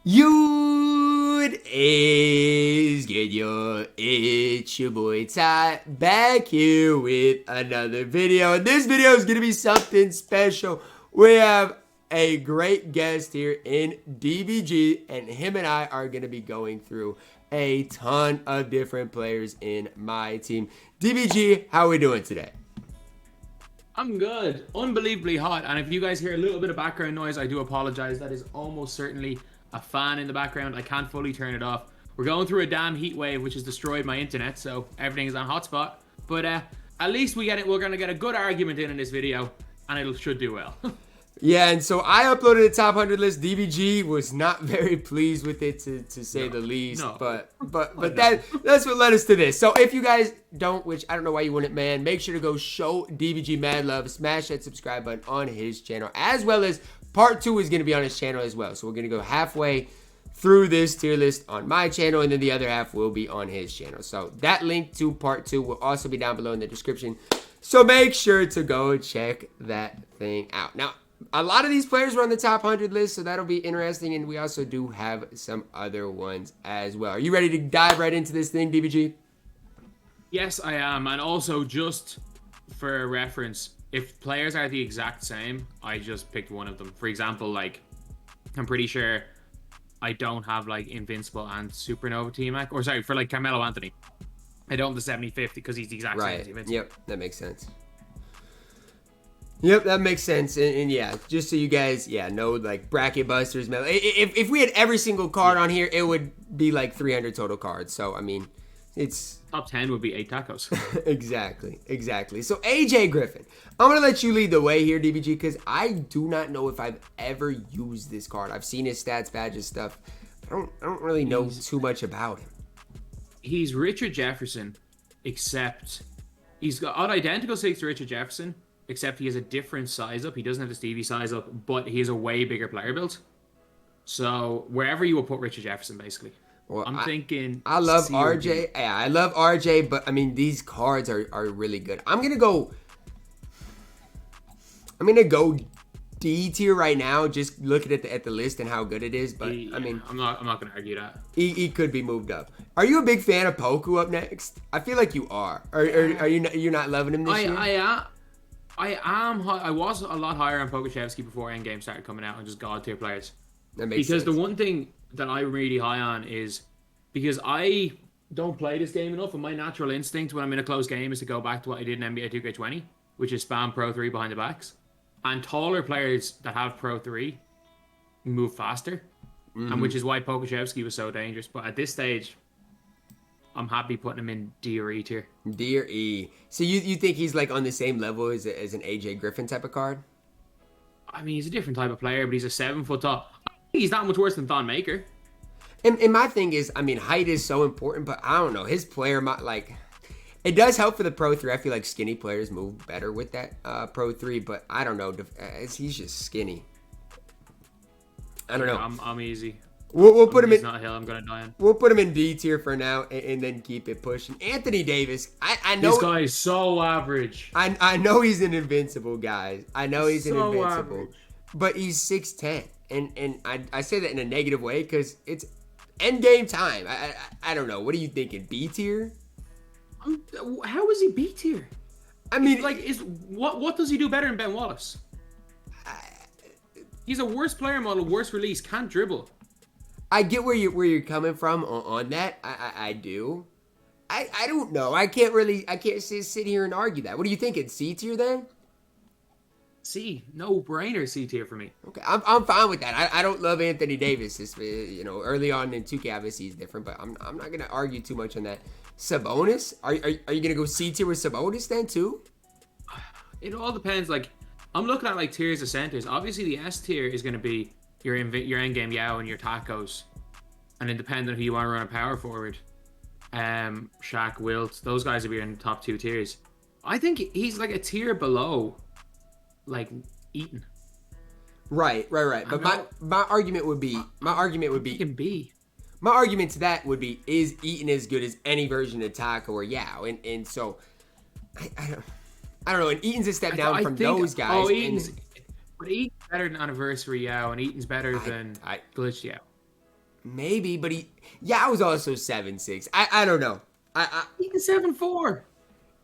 It is good, yo. It's your boy Ty back here with another video. And this video is going to be something special. We have a great guest here in DBG, and him and I are going to be going through a ton of different players in my team. DBG, how are we doing today? I'm good. Unbelievably hot. And if you guys hear a little bit of background noise, I do apologize. That is almost certainly a fan in the background. I can't fully turn it off. We're going through a damn heat wave, which has destroyed my internet, so everything is on hotspot. But at least we get it. We're going to get a good argument in this video, and it should do well. Yeah, and so I uploaded a top 100 list. DBG was not very pleased with it, to say the least. No. But that's what led us to this. So if you guys don't, which I don't know why you wouldn't, man, make sure to go show DBG mad love. Smash that subscribe button on his channel, as well as part 2 is going to be on his channel as well. So we're going to go halfway through this tier list on my channel, and then the other half will be on his channel. So that link to part 2 will also be down below in the description. So make sure to go check that thing out. Now, a lot of these players were on the top 100 list, so that'll be interesting, and we also do have some other ones as well. Are you ready to dive right into this thing, DBG? Yes, I am. And also, just for reference, if players are the exact same, I just picked one of them. For example, like, I'm pretty sure I don't have, like, Invincible and Supernova T-Mac. Or, sorry, for, like, Carmelo Anthony. I don't have the 70-50 because he's the exact same as Invincible. Yep, that makes sense. Yep, that makes sense. And yeah, just so you guys, know, like, bracket busters. If we had every single card on here, it would be, like, 300 total cards. So, I mean, it's... Top 10 would be 8 tacos. Exactly. So, AJ Griffin. I'm going to let you lead the way here, DBG, because I do not know if I've ever used this card. I've seen his stats, badges, stuff. I don't really know too much about him. He's Richard Jefferson, except he's got identical stakes to Richard Jefferson, except he has a different size up. He doesn't have the Stevie size up, but he has a way bigger player build. So, wherever you will put Richard Jefferson, basically. Well, I'm thinking... I love RJ. Yeah, I love RJ, but, I mean, these cards are really good. I'm going to go D tier right now, just looking at the list and how good it is. But, I mean... I'm not going to argue that. He could be moved up. Are you a big fan of Poku up next? I feel like you are. Are you're not loving him this year? I am. I was a lot higher on Pokuševski before Endgame started coming out and just god tier players. That makes sense. Because the one thing that I'm really high on is because I don't play this game enough, and my natural instinct when I'm in a close game is to go back to what I did in NBA 2K20, which is spam Pro 3 behind the backs. And taller players that have Pro 3 move faster, and which is why Pokuševski was so dangerous. But at this stage, I'm happy putting him in D or E tier. D or E. So you think he's like on the same level as an AJ Griffin type of card? I mean, he's a different type of player, but he's a 7 foot tall. He's not much worse than Thon Maker. And my thing is, I mean, height is so important, but I don't know. His player, like, it does help for the Pro 3. I feel like skinny players move better with that Pro 3, but I don't know. He's just skinny. I don't know. I'm easy. We'll put him in. He's not a hill I'm gonna die on. We'll put him in D tier for now, and then keep it pushing. Anthony Davis. I know this guy is so average. I know he's an invincible, guys. I know he's an invincible, average. But he's 6'10", and I say that in a negative way because it's end game time. I don't know. What are you thinking? B tier? How is he B tier? I mean, like, what does he do better than Ben Wallace? He's a worse player model, worse release, can't dribble. I get where you're coming from on that. I do. I don't know. I can't sit here and argue that. What do you think? It's C tier then? C, no brainer C tier for me. Okay, I'm fine with that. I don't love Anthony Davis. Early on in 2K obviously he's different, but I'm not gonna argue too much on that. Sabonis? Are you gonna go C tier with Sabonis then too? It all depends. Like, I'm looking at like tiers of centers. Obviously the S tier is gonna be your endgame Yao and your tacos, and then depending on who you want to run a power forward, Shaq, Wilt, those guys will be in the top 2 tiers. I think he's like a tier below, like, Eaton. Right. But my argument would be He can be. My argument to that would be, is Eaton as good as any version of Taco or Yao? And so I don't know. And Eaton's a step down from those guys. Oh, Eaton's better than Anniversary Yao, and Eaton's better than Glitch Yao. Maybe, but I was also 7'6". I don't know. He's 7'4".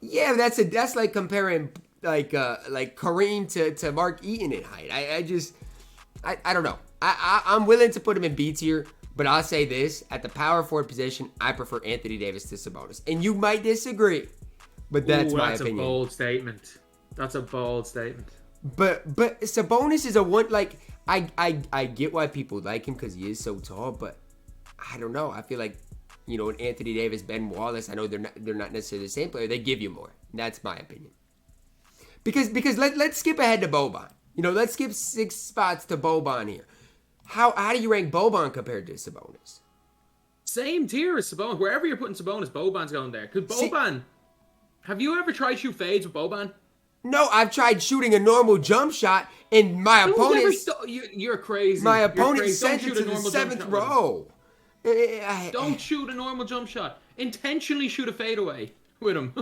Yeah, that's like comparing like Kareem to Mark Eaton in height. I don't know. I'm willing to put him in B tier, but I'll say this: at the power forward position, I prefer Anthony Davis to Sabonis. And you might disagree, but that's my opinion. That's a bold statement. That's a bold statement. But Sabonis is a one, like, I get why people like him because he is so tall, but I don't know. I feel like, you know, Anthony Davis, Ben Wallace, I know they're not necessarily the same player. They give you more. That's my opinion. Because let's skip ahead to Boban. You know, let's skip 6 spots to Boban here. How do you rank Boban compared to Sabonis? Same tier as Sabonis. Wherever you're putting Sabonis, Boban's going there. Because Boban, have you ever tried to shoot fades with Boban? No, I've tried shooting a normal jump shot, and my opponent... You're crazy. My opponent sent it to the 7th row. Don't shoot a normal jump shot. Intentionally shoot a fadeaway with him.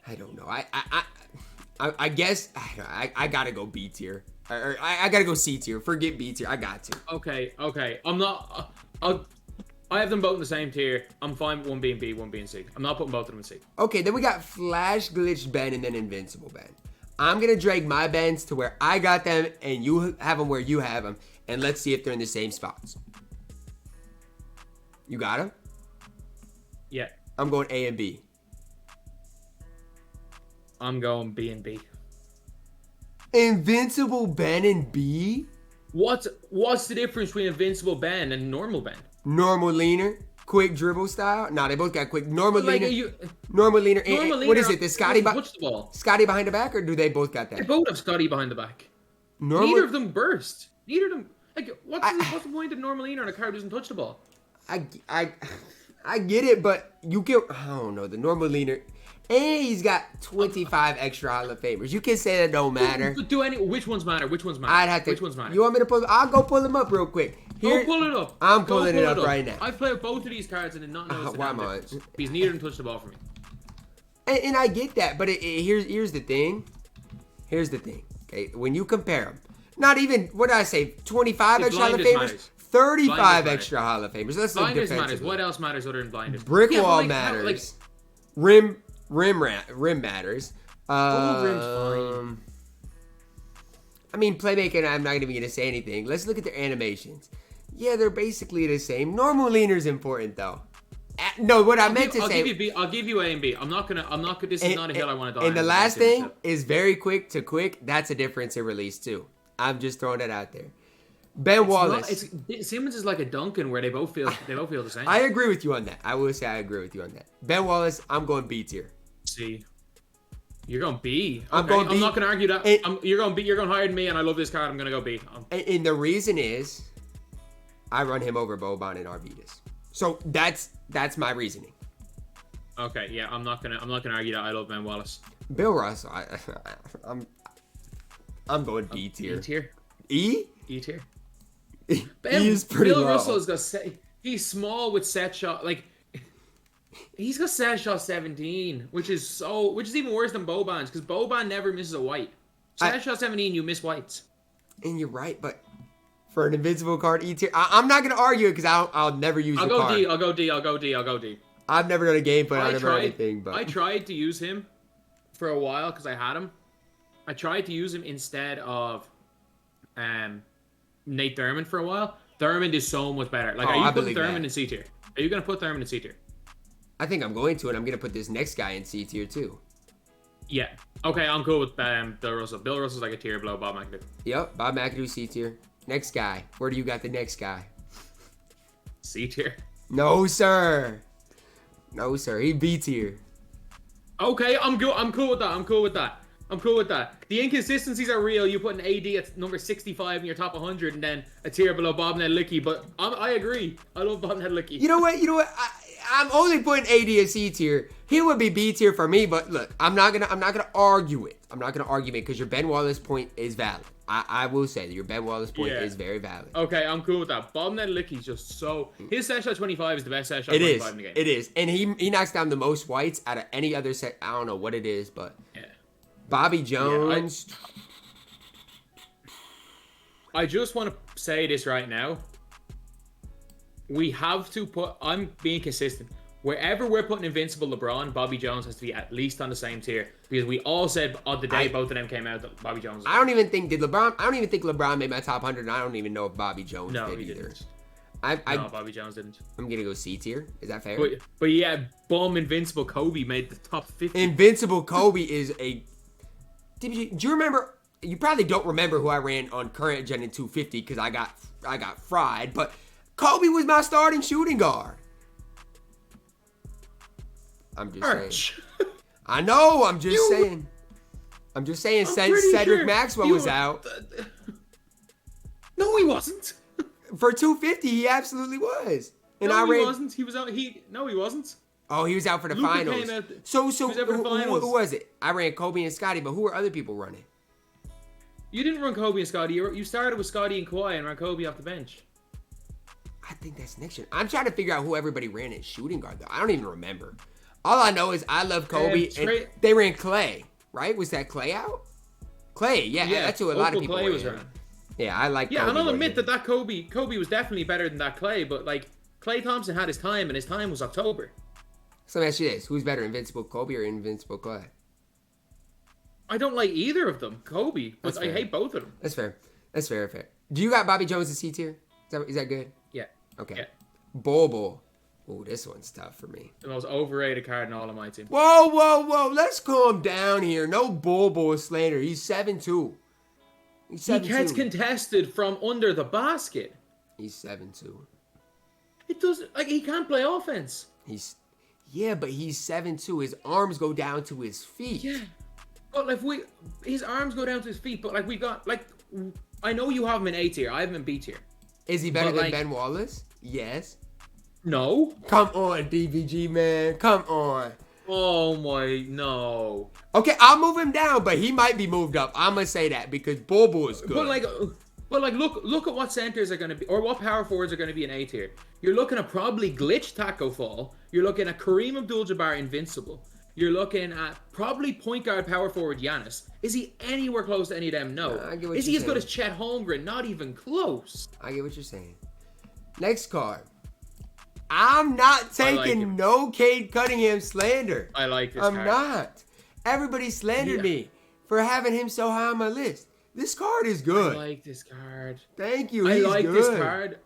I don't know. I guess I gotta go B tier. Or I gotta go C tier. Forget B tier. I got to. Okay. I'm not... I have them both in the same tier. I'm fine with one being B, one being C. I'm not putting both of them in C. Okay, then we got Flash Glitched Ben and then Invincible Ben. I'm going to drag my Bens to where I got them and you have them where you have them. And let's see if they're in the same spots. You got them? Yeah. I'm going A and B. I'm going B and B. Invincible Ben and B? What's the difference between Invincible Ben and normal Ben? Normal leaner, quick dribble style. Nah, they both got quick. Normal leaner. Normal leaner. What is it? The Scotty behind the back, or do they both got that? They both have Scotty behind the back. Neither of them burst. Neither of them. Like, what's the point of normal leaner on a card who doesn't touch the ball? I get it, but you can. I don't know. The normal leaner. And he's got 25 extra Hall of Famers. You can say that don't matter. Which ones matter? Which ones matter? I'd have to. Which ones matter? You want me to pull? I'll go pull them up real quick. Go pull it up. I'm pulling it up right now. I've played both of these cards and did not notice the difference. Because neither of them touched the ball for me. And I get that, but here's the thing. Here's the thing. Okay, when you compare them, not even what did I say? 25 extra Hall of Famers, 35 extra Hall of Famers. Let's look defensively. Matters. What else matters other than blindness? Brick wall matters. Rim matters. Rim's fine. I mean, playmaking, I'm not even going to say anything. Let's look at their animations. Yeah, they're basically the same. Normal leaner is important, though. No, what I meant to say... I'll give you A and B. I'm not gonna, this is not a hill I want to die on. And the last thing is very quick to quick. That's a difference in release, too. I'm just throwing that out there. Ben Wallace. Simmons is like a Duncan where they both feel the same. I agree with you on that. I will say I agree with you on that. Ben Wallace, I'm going B tier. C. You're going B. I'm going B. I'm not going to argue that. You're going B. You're going higher than me, and I love this card. I'm going to go B. And the reason is, I run him over Boban and Arvidas. So that's my reasoning. Okay, yeah, I'm not gonna argue that. I love Ben Wallace. Bill Russell, I'm going B tier. E tier. E? E tier. E is pretty Bill low. Russell's got he's small with set shot he's got set shot 17, which is even worse than Boban's because Boban never misses a white. Set shot 17, you miss whites. And you're right, but for an invincible card, E tier, I'm not gonna argue it because I'll never use the card. I'll go D. I've never done a game plan. I've never done anything, but I tried to use him for a while because I had him. I tried to use him instead of Nate Thurmond for a while. Thurmond is so much better. Like, are you putting Thurmond in C tier? Are you gonna put Thurmond in C tier? I think I'm going to, and I'm gonna put this next guy in C tier too. Yeah. Okay, I'm cool with Bill Russell. Bill Russell's like a tier below Bob McAdoo. Yep, Bob McAdoo C tier. Next guy. Where do you got the next guy? C tier. No, sir. No, sir. He B tier. Okay, I'm cool with that. The inconsistencies are real. You put an AD at number 65 in your top 100 and then a tier below Bob Nedlicki, but I agree. I love Bob Nedlicki. You know what? I'm only putting AD at C tier. He would be B tier for me, but look, I'm not gonna argue it. I'm not gonna argue it because your Ben Wallace point is valid. I will say that your Ben Wallace point is very valid. Okay, I'm cool with that. Bob Nedlicki's just so... His set shot 25 is the best set shot 25 in the game. It is. And he knocks down the most whites out of any other set. I don't know what it is, but... Yeah. Bobby Jones... I just want to say this right now. we have to put. I'm being consistent. Wherever we're putting Invincible LeBron, Bobby Jones has to be at least on the same tier because we all said on the day both of them came out that Bobby Jones. I don't even think LeBron made my top 100. And I don't even know if Bobby Jones did he either. Didn't. No, Bobby Jones didn't. I'm gonna go C tier. Is that fair? But yeah, Invincible Kobe made the top 50. Invincible Kobe is a. DBG, do you remember? You probably don't remember who I ran on current gen in 250 because I got fried. But Kobe was my starting shooting guard. I'm just saying. I know. I'm just saying. I'm just saying. Since Cedric Maxwell was out. No, he wasn't. For 250, he absolutely was. And he wasn't. He was out. No, he wasn't. Oh, he was out for the finals. So who was it? I ran Kobe and Scotty, but who were other people running? You didn't run Kobe and Scotty. You started with Scotty and Kawhi and ran Kobe off the bench. I think that's next year. I'm trying to figure out who everybody ran at shooting guard, though. I don't even remember. All I know is I love Kobe, and they ran Clay, right? Was that Clay out? Clay, yeah, that's who a lot of people Clay was ran. running. Yeah, I like Kobe. Yeah, and I'll admit that Kobe was definitely better than that Clay, but like Klay Thompson had his time, and his time was October. So let me ask you this. Who's better, Invincible Kobe or Invincible Clay? I don't like either of them. Kobe, but I hate both of them. That's fair. That's fair. Do you got Bobby Jones in C tier? Is that good? Yeah. Okay. Yeah. Bol Bol. Oh, this one's tough for me. The most overrated card in all of my team. Whoa. Let's calm down here. No Bol Bol slander. He's 7'2". He gets contested from under the basket. He's 7'2". It doesn't he can't play offense. But he's 7'2". His arms go down to his feet. Yeah. But his arms go down to his feet, but we got I know you have him in A tier. I have him in B tier. Is he better than Ben Wallace? Yes. No. Come on, DBG, man. Come on. Oh my, no. Okay, I'll move him down, but he might be moved up. I'm gonna say that because Bol Bol is good. But look at what centers are gonna be, or what power forwards are gonna be in A tier. You're looking at probably Glitch Taco Fall. You're looking at Kareem Abdul-Jabbar Invincible. You're looking at probably point guard power forward Giannis. Is he anywhere close to any of them? No. Is he as good as Chet Holmgren? Not even close. I get what you're saying. Next card. I'm not taking no Cade Cunningham slander. I like this card. I'm not. Everybody slandered me for having him so high on my list. This card is good. I like this card. Thank you. I like this card.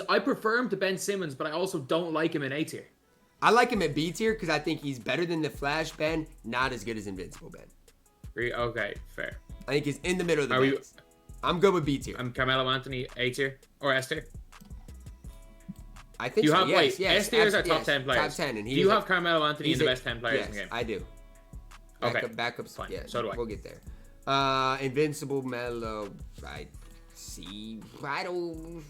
I prefer him to Ben Simmons, but I also don't like him in A tier. I like him at B tier because I think he's better than the Flash Ben, not as good as Invincible Ben. Okay, fair. I think he's in the middle of the bets. I'm good with B tier. I'm Carmelo Anthony A tier or S tier. I think so. Yes. S tier is our top 10 players. Top 10, and do you have Carmelo Anthony in the best 10 players in the game? I do. Backups. Fine. Yeah, so do I. We'll get there. Invincible Melo. I see. I don't.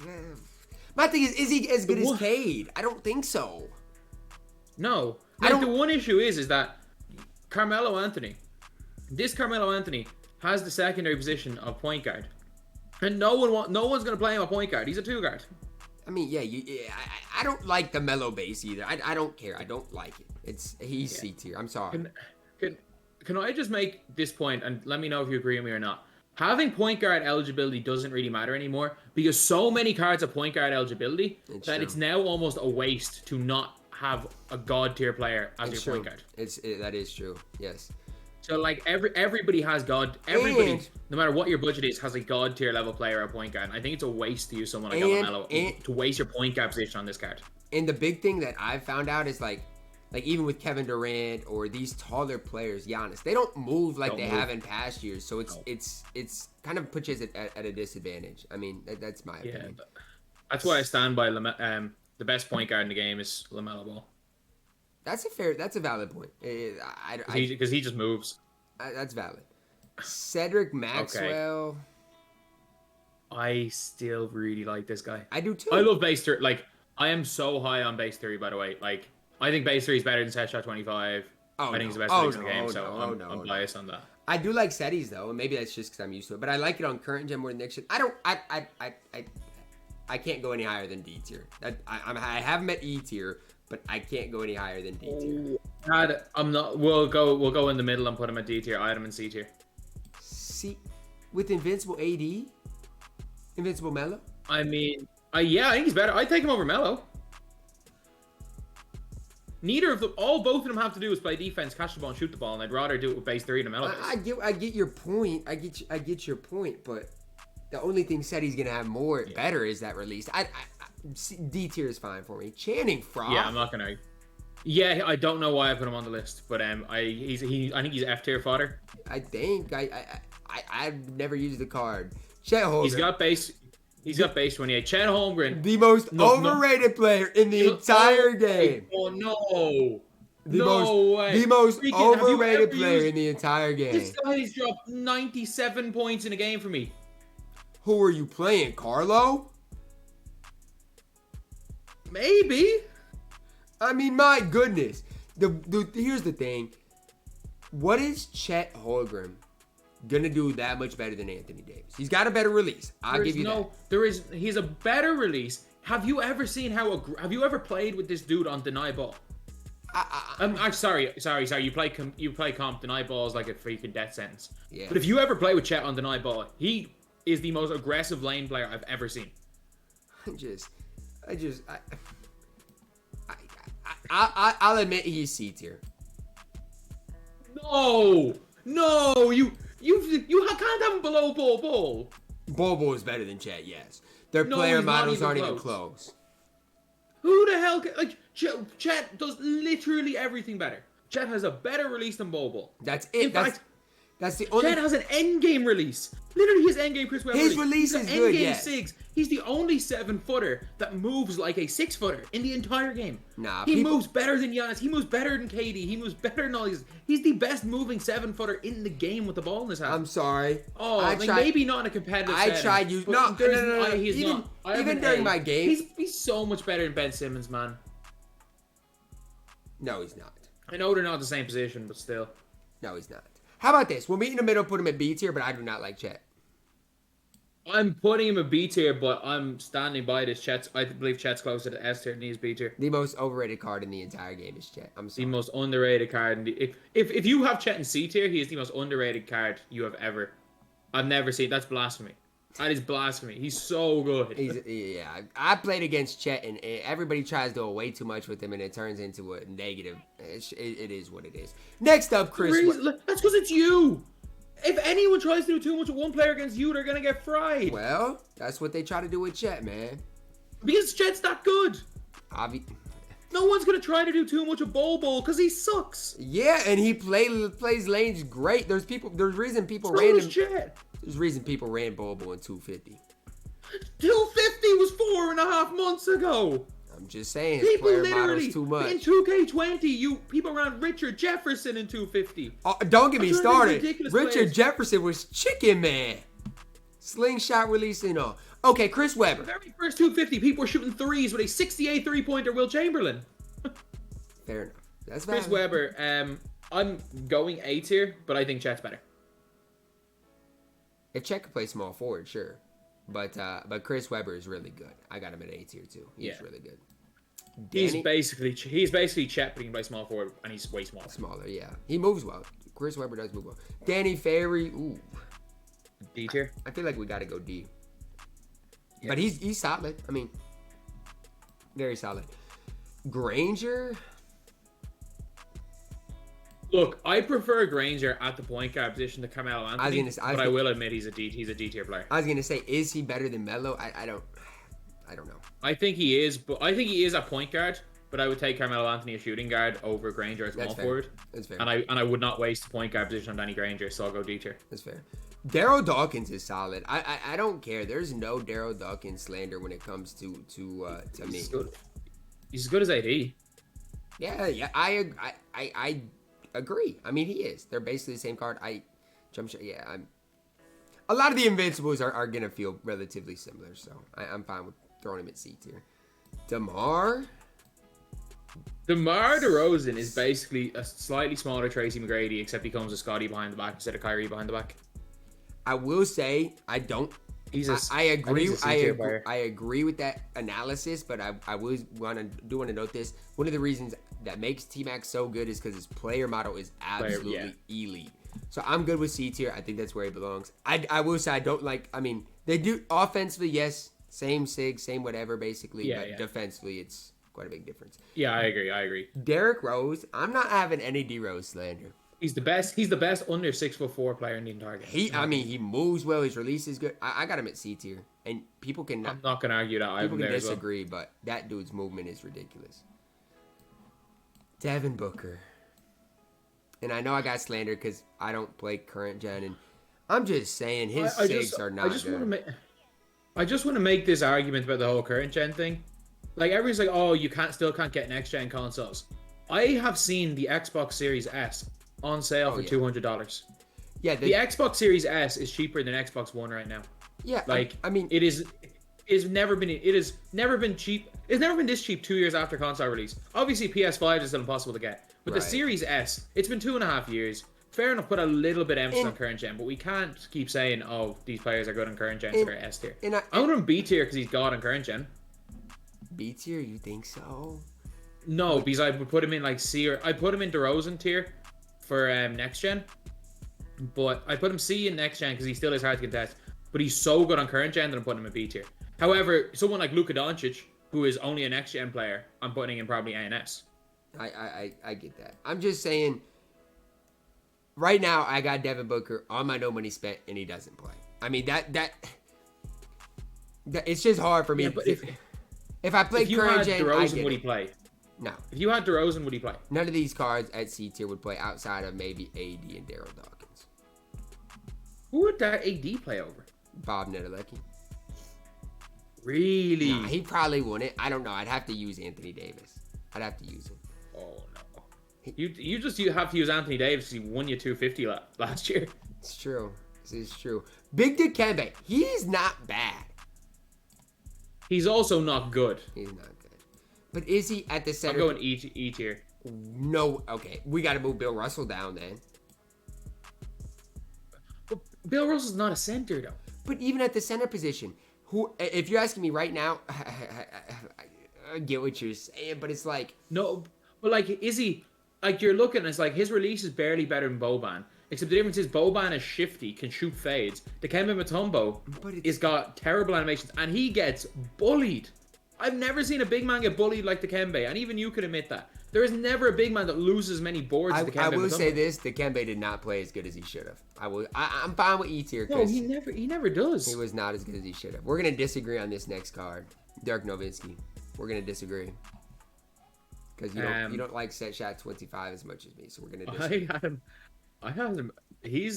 My thing is he as good as Cade? I don't think so. No. The one issue is that Carmelo Anthony has the secondary position of point guard, and no one's gonna play him a point guard. He's a 2 guard. I mean, I don't like the Melo base either. I don't care. I don't like it. He's C tier. I'm sorry. Can I just make this point and let me know if you agree with me or not? Having point guard eligibility doesn't really matter anymore because so many cards have point guard eligibility it's now almost a waste to not have a god tier player as your point guard. That is true. Yes. So everybody has no matter what your budget is, has a god tier level player at point guard. And I think it's a waste to use someone like LaMelo to waste your point guard position on this card. And the big thing that I've found out is like even with Kevin Durant or these taller players, Giannis, they don't move like they have in past years. So it's kind of puts you at a disadvantage. I mean, that's my opinion. That's why I stand by the best point guard in the game is LaMelo Ball. That's a valid point. Because he just moves. That's valid. Cedric Maxwell. Okay. I still really like this guy. I do too. I love base theory. I am so high on base theory, by the way. I think base theory is better than Set Shot 25. I think he's the best in the game, I'm biased on that. I do like Setties though, and maybe that's just because I'm used to it. But I like it on current gen more than next gen. I can't go any higher than D tier. I have him at E tier, but I can't go any higher than D tier. God, I'm not. We'll go in the middle and put him at D tier. I had him in C tier. C with Invincible AD, Invincible Melo. I mean, Yeah, I think he's better. I'd take him over Melo. Neither of them, both of them have to do is play defense, catch the ball, and shoot the ball, and I'd rather do it with base 3 than Melo. I get your point. I get your point, but the only thing said he's gonna have better is that release. D tier is fine for me. Channing Frog. Yeah, I'm not gonna. Yeah, I don't know why I put him on the list, but I think he's F tier fodder. I've never used the card. Chet Holmgren. He's got base 28. Chet Holmgren. The most overrated player in the entire game. Oh, no. The most overrated player in the entire game. This guy's dropped 97 points in a game for me. Who are you playing, Carlo? Maybe. I mean, my goodness. Here's the thing. What is Chet Holmgren gonna do that much better than Anthony Davis? He's got a better release. I'll give you that. He's a better release. Have you ever seen have you ever played with this dude on deny ball? I'm sorry. You play comp. Deny ball is like a freaking death sentence. Yeah. But if you ever play with Chet on deny ball, he is the most aggressive lane player I've ever seen. I'll admit he's C tier. No, you can't have him below Bol Bol. Bol Bol is better than Chet, yes. Their player models aren't even close. Who the hell Chet does literally everything better. Chet has a better release than Bol Bol. That's it. In fact, that's the only. Chet has an endgame release. Literally, his endgame Chris Webber. His release is good, yes. Sigs. He's the only 7-footer that moves like a 6-footer in the entire game. Nah, he moves better than Giannis. He moves better than KD. He moves better than all these. He's the best moving 7-footer in the game with the ball in his hand. I'm sorry. Maybe not in a competitive setting. I tried you. No. He's not. Even during my game, he's so much better than Ben Simmons, man. No, he's not. I know they're not the same position, but still. No, he's not. How about this? We'll meet in the middle, put him at B tier, but I do not like Chet. I'm putting him a B tier, but I'm standing by this. I believe Chet's closer to S tier than he's B tier. The most overrated card in the entire game is Chet. I'm sorry. The most underrated card. If you have Chet in C tier, he is the most underrated card you have ever. I've never seen. That's blasphemy. That is blasphemy. He's so good. I played against Chet, and everybody tries to do way too much with him, and it turns into a negative. It is what it is. Next up, Chris. That's because it's you. If anyone tries to do too much with one player against you, they're going to get fried. Well, that's what they try to do with Chet, man. Because Chet's that good. No one's going to try to do too much with Bol Bol because he sucks. Yeah, and he plays lanes great. There's reason people ran him. There's reason people ran Bol Bol in 250. 250 was 4.5 months ago. I'm just saying, people player literally models too much. In 2K20, people ran Richard Jefferson in 250. Don't get me started. Richard Jefferson was chicken, man. Slingshot release and all. Okay, Chris Webber. The very first 250, people were shooting threes with a 68 3-pointer Will Chamberlain. Fair enough. That's valid. Chris Webber. I'm going A tier, but I think Chet's better. If Chet could play small forward, sure. But Chris Webber is really good. I got him at A tier too. He's really good. He's basically Chet, but he can play small forward, and he's way smaller. Smaller, yeah. He moves well. Chris Webber does move well. Danny Ferry, ooh. D tier. I feel like we got to go D. Yeah. But he's solid. I mean, very solid. Granger. Look, I prefer Granger at the point guard position to Carmelo Anthony, but I will admit he's a D tier player. I was gonna say, is he better than Melo? I don't know. I think he is, but I think he is a point guard. But I would take Carmelo Anthony a shooting guard over Granger as small forward. That's fair. And I would not waste the point guard position on Danny Granger, so I'll go D tier. That's fair. Daryl Dawkins is solid. I don't care. There's no Daryl Dawkins slander when it comes to me. He's as good as AD. Yeah. I agree. I mean, he is. They're basically the same card. A lot of the Invincibles are going to feel relatively similar, so I'm fine with throwing him at C tier. DeMar DeRozan is basically a slightly smaller Tracy McGrady, except he comes with Scotty behind the back instead of Kyrie behind the back. I will say, I agree with that analysis, but I want to note this. One of the reasons that makes T-Mac so good is because his player model is absolutely elite. So I'm good with C tier. I think that's where he belongs. I will say I don't like. I mean, they do offensively, yes. Same sig, same whatever, basically. But defensively, it's quite a big difference. Yeah, I agree. Derrick Rose, I'm not having any D Rose slander. He's the best under 6'4" player in the entire game. He moves well. His release is good. I got him at C tier, and people can. I'm not gonna argue that. People can disagree, but that dude's movement is ridiculous. Devin Booker, and I know I got slandered because I don't play current gen, and I'm just saying his sigs are not good. I just want to make this argument about the whole current gen thing. Like everyone's like, oh, you still can't get next gen consoles. I have seen the Xbox Series S on sale for $200. Yeah, the Xbox Series S is cheaper than Xbox One right now. Yeah, like I mean, it has never been cheap. It's never been this cheap 2 years after console release. Obviously, PS5 is still impossible to get, but the Series S, it's been 2.5 years. Fair enough, put a little bit of emphasis on current gen, but we can't keep saying, oh, these players are good on current gen, so they're S tier. I want him B tier because he's god on current gen. B tier, you think so? No, because I would put him in like C, or I put him in DeRozan tier for next gen, but I put him C in next gen because he still is hard to contest. But he's so good on current gen that I'm putting him in B tier. However, someone like Luka Doncic, who is only a next gen player, I'm putting in probably A and S. I get that. I'm just saying. Right now, I got Devin Booker on my no money spent, and he doesn't play. I mean that it's just hard for me. Yeah, but if I play current gen, DeRozan, I get would it. He play? No. If you had DeRozan, would he play? None of these cards at C tier would play outside of maybe AD and Daryl Dawkins. Who would that AD play over? Bob Nedelecki. Really? Nah, he probably wouldn't. I don't know. I'd have to use Anthony Davis. I'd have to use him. Oh no. You have to use Anthony Davis. He won you 250 last year. It's true. This is true. Big Dikembe. He's not bad. He's also not good. He's not good. But is he at the center? I'm going E tier. No. Okay. We got to move Bill Russell down then. But Bill Russell's not a center though. But even at the center position, if you're asking me right now, I get what you're saying, but it's like no. But like, is he? Like you're looking, it's like his release is barely better than Boban. Except the difference is Boban is shifty, can shoot fades. Dikembe Mutombo has got terrible animations, and he gets bullied. I've never seen a big man get bullied like Dikembe, and even you can admit that. There is never a big man that loses many boards as Dikembe. I will say this: Dikembe did not play as good as he should have. I'm fine with E tier. No, he never does. He was not as good as he should have. We're gonna disagree on this next card, Dirk Nowitzki. We're gonna disagree. Because you don't like set shot 25 as much as me, so we're gonna disagree. I had him. He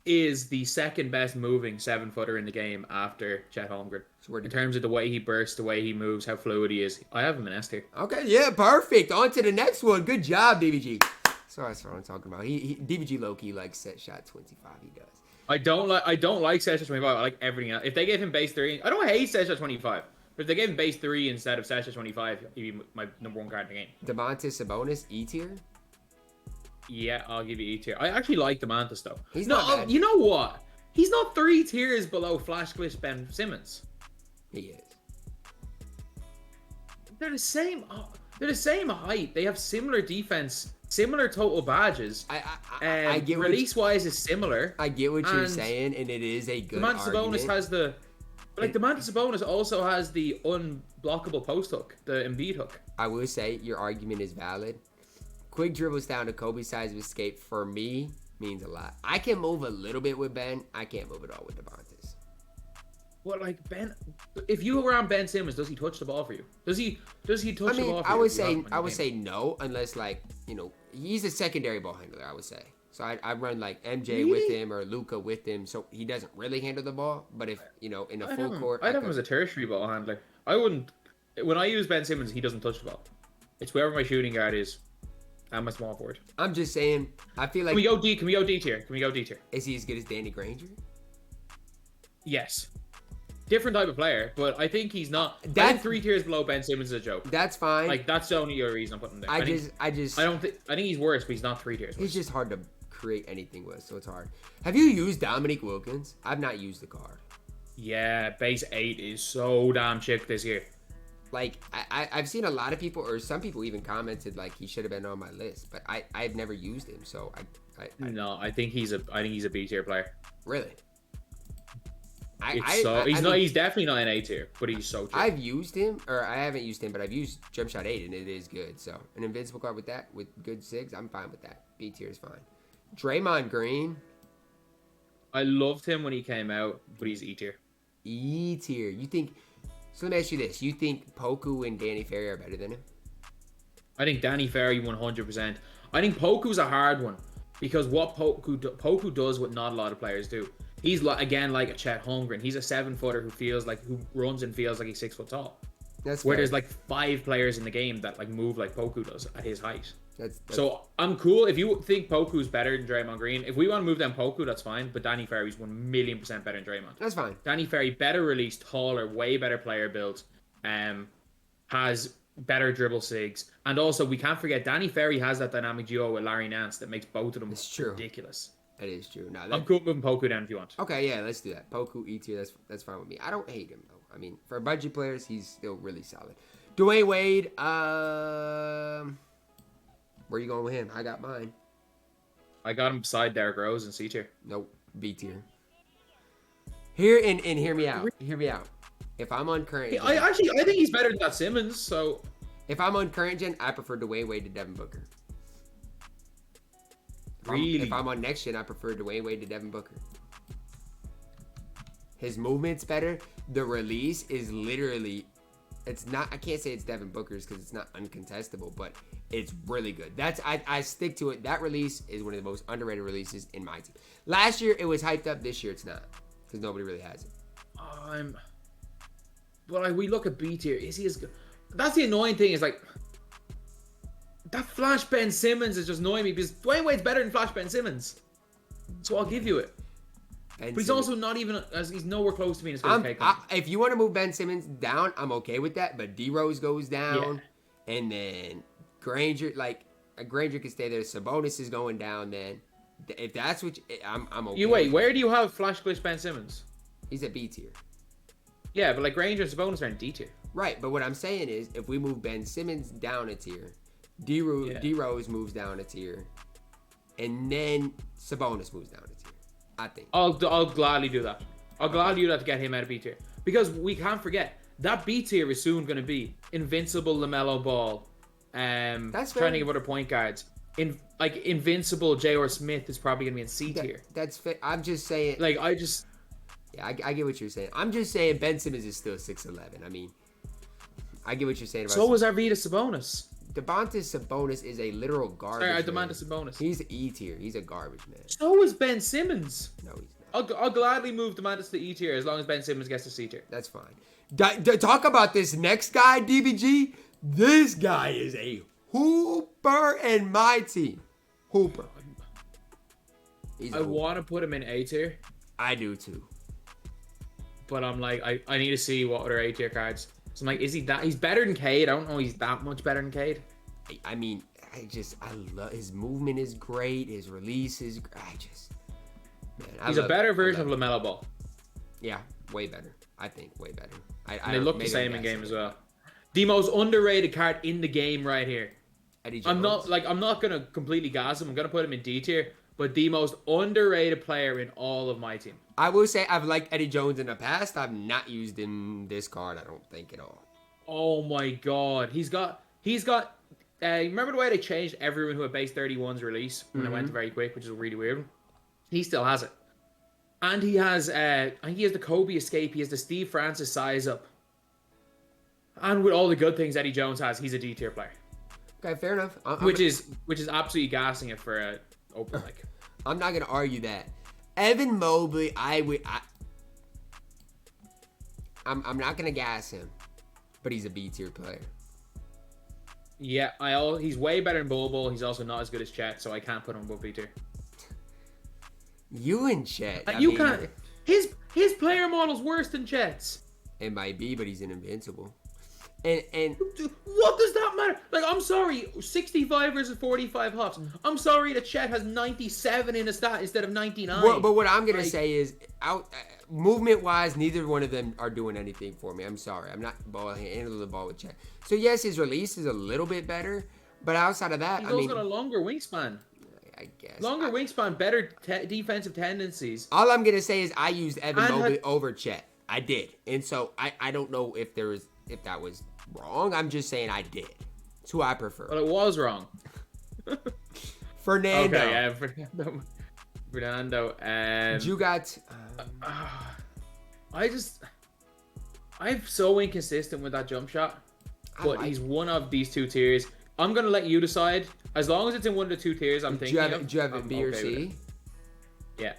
is the second best moving 7-footer in the game after Chet Holmgren. So in terms of the way he bursts, the way he moves, how fluid he is, I have him in S tier. Okay, yeah, perfect. On to the next one. Good job, DBG. So that's what I'm talking about. DBG low-key likes set shot 25. He does. I don't like set shot 25. I like everything else. If they gave him base 3, I don't hate set shot 25. But if they gave him base 3 instead of set shot 25, he'd be my number 1 card in the game. Domantas Sabonis, E tier? Yeah, I'll give you E tier. I actually like Domantas though. He's not bad. You know what? He's not 3 tiers below Flash Glitch Ben Simmons. He is. They're the same. They're the same height. They have similar defense, similar total badges. I get release-wise is similar. I get what you're saying, and it is a good argument. Domantas Sabonis has the. Like, Domantas Sabonis also has the unblockable post hook, the Embiid hook. I will say your argument is valid. Quick dribbles down to Kobe's size of escape for me means a lot. I can move a little bit with Ben. I can't move it all with Domantas. Well, like Ben, if you were on Ben Simmons, does he touch the ball for you? Does he touch the ball for you? I would say no, unless he's a secondary ball handler. I would say. So I run like MJ with him or Luka with him, so he doesn't really handle the ball. But if in a full court, I'd have him as a tertiary ball handler. I wouldn't. When I use Ben Simmons, he doesn't touch the ball. It's wherever my shooting guard is. I'm a small forward. I'm just saying. I feel like. Can we go D? Can we go D tier? Is he as good as Danny Granger? Yes. Different type of player, but I think he's not. I think 3 tiers below Ben Simmons is a joke. That's fine. Like that's the only reason I'm putting him there. I think he's worse, but he's not 3 tiers. He's just hard to create anything with, so it's hard. Have you used Dominique Wilkins? I've not used the card. Yeah, base 8 is so damn chick this year. Like I've seen a lot of people, or some people even commented like he should have been on my list, but I've never used him, so I think he's a B tier player. Really? He's definitely not an A tier, but he's so cheap. I've used him, or I haven't used him, but I've used Jump Shot 8, and it is good. So an invincible card with that, with good SIGs, I'm fine with that. B tier is fine. Draymond Green. I loved him when he came out, but he's E tier. E tier. You think? So let me ask you this: you think Poku and Danny Ferry are better than him? I think Danny Ferry 100%. I think Poku's a hard one because what Poku does what not a lot of players do. He's like a Chet Holmgren. He's a 7-footer who runs and feels like he's 6 foot tall. That's where fair. there's like 5 players in the game that like move like Poku does at his height. That's so I'm cool if you think Poku's better than Draymond Green. If we want to move down Poku, that's fine. But Danny Ferry's 1,000,000% better than Draymond. That's fine. Danny Ferry, better release, taller, way better player build, has better dribble SIGs, and also we can't forget Danny Ferry has that dynamic duo with Larry Nance that makes both of them ridiculous. That is true. No, I'm cool moving Poku down if you want. Okay, yeah, let's do that. Poku E tier, that's fine with me. I don't hate him though. I mean, for budget players, he's still really solid. Dwayne Wade, where you going with him? I got mine. I got him beside Derrick Rose in C tier. Nope, B tier. Here and hear me out. Hear me out. If I'm on current, I think he's better than that Simmons. So if I'm on current gen, I prefer Dwayne Wade to Devin Booker. If I'm on next gen, I prefer Dwayne Wade to Devin Booker. His movement's better. The release is literally, it's not. I can't say it's Devin Booker's because it's not uncontestable, but it's really good. I stick to it. That release is one of the most underrated releases in my team. Last year it was hyped up. This year it's not because nobody really has it. But we look at B tier. Is he as good? That's the annoying thing. Is like that Flash Ben Simmons is just annoying me because Dwayne Wade's better than Flash Ben Simmons. So I'll give you it. But he's also not even. He's nowhere close to being as good as if you want to move Ben Simmons down, I'm okay with that. But D Rose goes down, and then Granger can stay there. Sabonis is going down. Then if that's what I'm okay. Where do you have Flash Glitch Ben Simmons? He's at B tier. Yeah, but like Granger and Sabonis are in D tier. Right, but what I'm saying is, if we move Ben Simmons down a tier, D Rose moves down a tier, and then Sabonis moves down a tier. I think I'll gladly do that. I'll gladly do that to get him out of B tier because we can't forget that B tier is soon going to be Invincible LaMelo Ball. That's trying to give other point guards. Invincible J.R. Smith is probably going to be in C tier. That's fair. I'm just saying. Yeah, I get what you're saying. I'm just saying Ben Simmons is still 6'11". I mean, I get what you're saying about. So was Arvydas Sabonis. Domantas Sabonis is a literal garbage. Sorry, Domantas Sabonis. He's E tier. He's a garbage man. So is Ben Simmons. No, he's not. I'll gladly move Domantas to E tier as long as Ben Simmons gets to C tier. That's fine. Talk about this next guy, DBG. This guy is a hooper in my team. Hooper. I want to put him in A tier. I do too. But I'm like, I need to see what other A tier cards. So I'm like, is he that? He's better than Cade. I don't know he's that much better than Cade. I mean, I love his movement is great. His release is he's a better version of LaMelo Ball. Yeah, way better. I think way better. They look the same in game as well. The most underrated card in the game right here. I'm not gonna completely gas him. I'm gonna put him in D tier. But the most underrated player in all of my team. I will say I've liked Eddie Jones in the past. I've not used him this card, I don't think, at all. Oh my god. He's got remember the way they changed everyone who had base 31's release when it went very quick, which is really weird. He still has it. And he has I think he has the Kobe escape, he has the Steve Francis size up. And with all the good things Eddie Jones has, he's a D tier player. Okay, fair enough. Which is absolutely gassing it for a open mic. I'm not gonna argue that. Evan Mobley, I'm not gonna gas him, but he's a B tier player. Yeah, he's way better than Bol Bol. He's also not as good as Chet, so I can't put him above B tier. You and Chet, you can't. His player model's worse than Chet's. It might be, but he's an invincible. And what does that matter? Like, I'm sorry, 65 versus 45 hops. I'm sorry that Chet has 97 in a stat instead of 99. But what I'm gonna say is, movement wise, neither one of them are doing anything for me. I'm sorry, I'm not handling the ball with Chet. So yes, his release is a little bit better, but outside of that, he's also got a longer wingspan. I guess. Longer wingspan, better defensive tendencies. All I'm gonna say is I used Evan Mobley over Chet. I did, and so I don't know if that was wrong. I'm just saying I did. It's who I prefer. Well, it was wrong. Fernando. Okay, yeah, Fernando. You got. I'm so inconsistent with that jump shot, but he's one of these two tiers. I'm gonna let you decide. As long as it's in one of the two tiers, I'm thinking. Do you have a B or C? Yeah.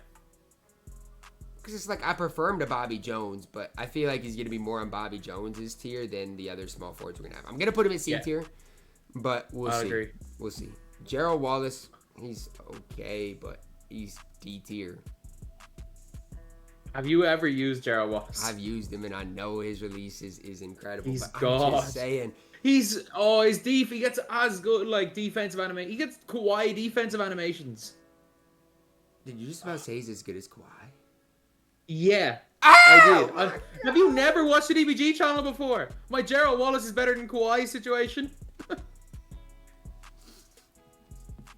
Because it's like I prefer him to Bobby Jones, but I feel like he's gonna be more on Bobby Jones's tier than the other small forwards we're gonna have. I'm gonna put him in C tier, but we'll see. Agree. We'll see. Gerald Wallace, he's okay, but he's D tier. Have you ever used Gerald Wallace? I've used him, and I know his release is incredible. He's but God. I'm just saying. His he gets as good like defensive animation. He gets Kawhi defensive animations. Did you just about say he's as good as Kawhi? Yeah, Ow! I did. Have you never watched the DBG channel before? My Gerald Wallace is better than Kawhi's situation.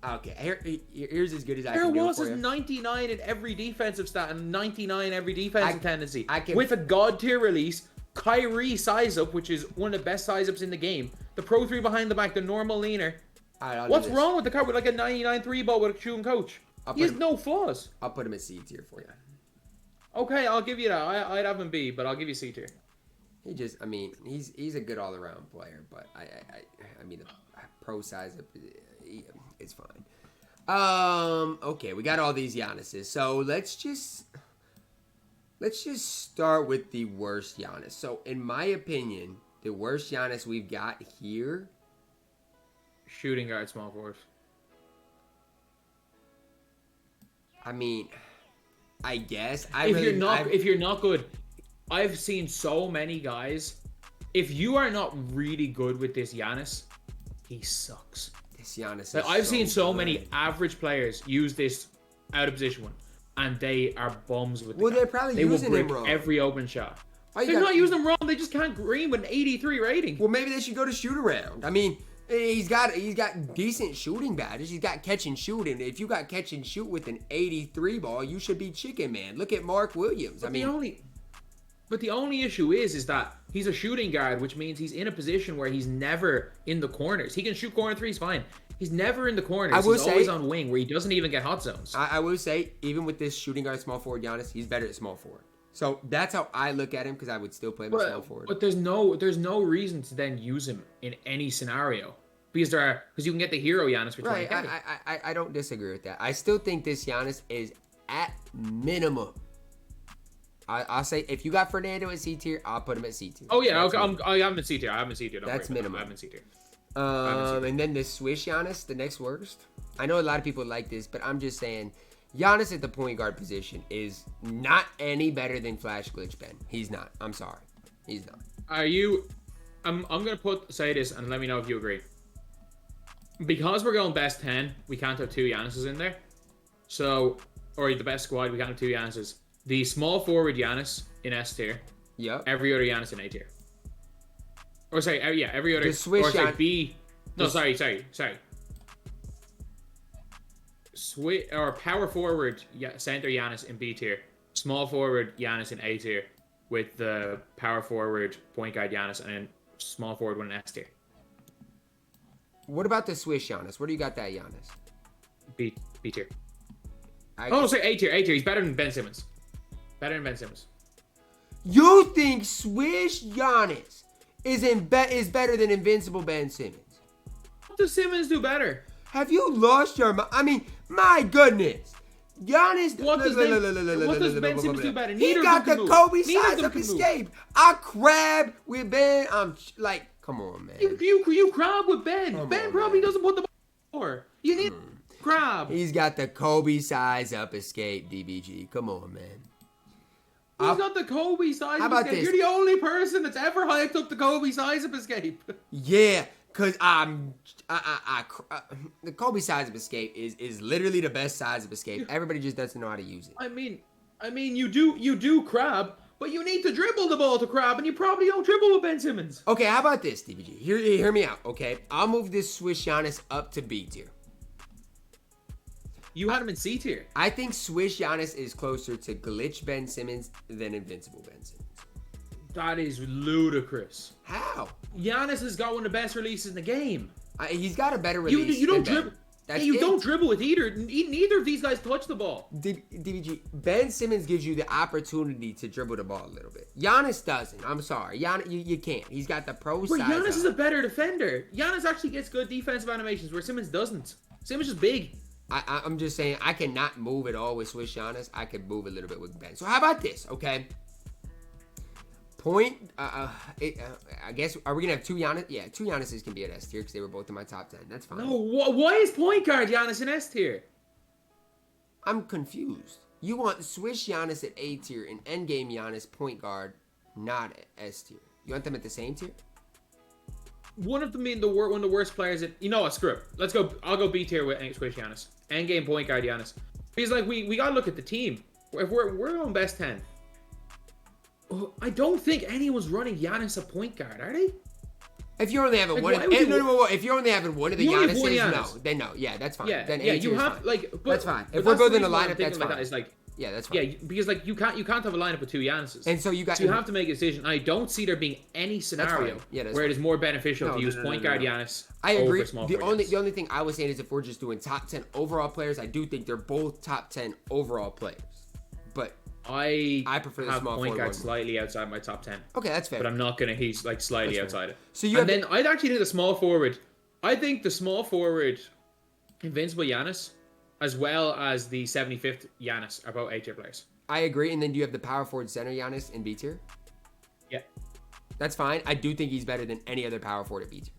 Okay, here's as good as I can Gerald do Wallace for is you. 99 in every defensive stat and 99 every defensive tendency. I can, with a god tier release, Kyrie size up, which is one of the best size ups in the game. The Pro 3 behind the back, the normal leaner. What's wrong with the car with like a 99 3 ball with a shooting coach? He has no flaws. I'll put him at C tier for you. Okay, I'll give you that. I'd have him B, but I'll give you C tier. He's a good all around player, but I mean the pro size up. It's fine. Okay, we got all these Giannis's. So let's just start with the worst Giannis. So in my opinion, the worst Giannis we've got here. Shooting guard, small forward. I mean, I guess if you're not good, I've seen so many guys. If you are not really good with this Giannis, he sucks. Giannis like, I've seen so many average players use this out of position one, and they are bums with. They're probably using him wrong. Every open shot. They're not using them wrong. They just can't green with an 83 rating. Well, maybe they should go to shoot around. I mean, he's got decent shooting badges. He's got catch and shoot, and if you got catch and shoot with an 83 ball, you should be chicken man. Look at Mark Williams. But the only issue is that he's a shooting guard, which means he's in a position where he's never in the corners. He can shoot corner threes fine. He's never in the corners. He's always on wing where he doesn't even get hot zones. I will say, even with this shooting guard small forward Giannis, he's better at small forward. So that's how I look at him, because I would still play him at small forward. But there's no reason to then use him in any scenario. Because you can get the hero Giannis for 20. Right, I don't disagree with that. I still think this Giannis is at minimum. I'll say if you got Fernando at C tier, I'll put him at C tier. Oh yeah, okay, I have him at C tier. That's minimum. I have him at C tier. And then the Swish Giannis, the next worst. I know a lot of people like this, but I'm just saying, Giannis at the point guard position is not any better than Flash Glitch Ben. He's not. I'm sorry, he's not. I'm gonna say this and let me know if you agree. Because we're going best 10, we can't have two Giannis's in there. So, or the best squad, we can't have two Giannis's. The small forward Giannis in S tier. Yep. Every other Giannis in A tier. Or sorry, every other. The Swish Giannis. B. No, sorry. Power forward center Giannis in B tier. Small forward Giannis in A tier. With the power forward point guard Giannis and then small forward one in S tier. What about the Swish Giannis? Where do you got that Giannis? B tier. Sorry, A tier. He's better than Ben Simmons. You think Swish Giannis is better than Invincible Ben Simmons? What does Simmons do better? Have you lost your mind? I mean, my goodness. Giannis. What does Ben Simmons do better? He got the Kobe size up escape. I crab with Ben. I'm like, come on, man. You crab with Ben. Ben probably doesn't put the ball for. You need crab. He's got the Kobe size up escape, DBG. Come on, man. He's got the Kobe size How up about escape. this? You're the only person that's ever hyped up the Kobe size up escape. Yeah, because the Kobe size of escape is literally the best size of escape. Everybody just doesn't know how to use it. I mean, you do crab, but you need to dribble the ball to crab, and you probably don't dribble with Ben Simmons. Okay, how about this, DBG? Hear me out, okay? I'll move this Swish Giannis up to B tier. You had him in C tier. I think Swish Giannis is closer to glitch Ben Simmons than invincible Ben Simmons. That is ludicrous. How? Giannis has got one of the best releases in the game. He's got a better release. You don't dribble. You don't dribble. dribble with either. Neither of these guys touch the ball. DBG, Ben Simmons gives you the opportunity to dribble the ball a little bit. Giannis doesn't. I'm sorry. Giannis, you can't. He's got the pro But size. Giannis is a better defender. Giannis actually gets good defensive animations where Simmons doesn't. Simmons is big. I'm just saying, I cannot move at all with Swish Giannis. I can move a little bit with Ben. So how about this, okay? Point, I guess, are we going to have two Giannis? Yeah, two Giannis's can be at S tier because they were both in my top 10. That's fine. No, why is point guard Giannis in S tier? I'm confused. You want Swish Giannis at A tier and endgame Giannis point guard not at S tier. You want them at the same tier? One of them being one of the worst players at, you know what, screw it. Let's go, I'll go B tier with Swish Giannis. Endgame point guard Giannis. Because like, we got to look at the team. If we're on best 10. I don't think anyone's running Giannis a point guard, are they? If you're only having one, if you're only having one of the Giannis's, no, then no, yeah, that's fine. Yeah, then you have fine. like, but, that's fine. If we're building a lineup, that's fine. Like that is like, yeah, that's fine. Yeah, because like you can't have a lineup with two Giannis's, and so you have to make a decision. I don't see there being any scenario where it is more beneficial to use point guard Giannis. I agree. Over small the only thing I was saying is if we're just doing top 10 overall players, I do think they're both top 10 overall players, but. I prefer the small point guard slightly outside my top 10. Okay, that's fair. But I'm not gonna. He's like slightly outside it. So then I'd actually do the small forward. I think the small forward, invincible Giannis, as well as the 75th Giannis, are both A tier players. I agree. And then do you have the power forward center Giannis in B tier? Yeah, that's fine. I do think he's better than any other power forward at B tier.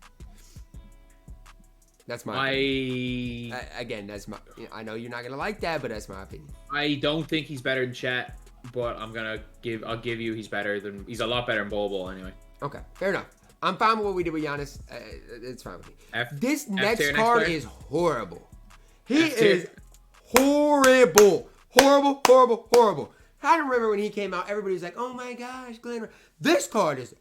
That's my opinion. Again, that's my. I know you're not gonna like that, but that's my opinion. I don't think he's better than Chet, but I'll give you he's a lot better than Bol Bol anyway. Okay, fair enough. I'm fine with what we did with Giannis. It's fine with me. This next card is horrible. He is horrible. Horrible. I remember when he came out, everybody was like, "Oh my gosh, Glenn." This card is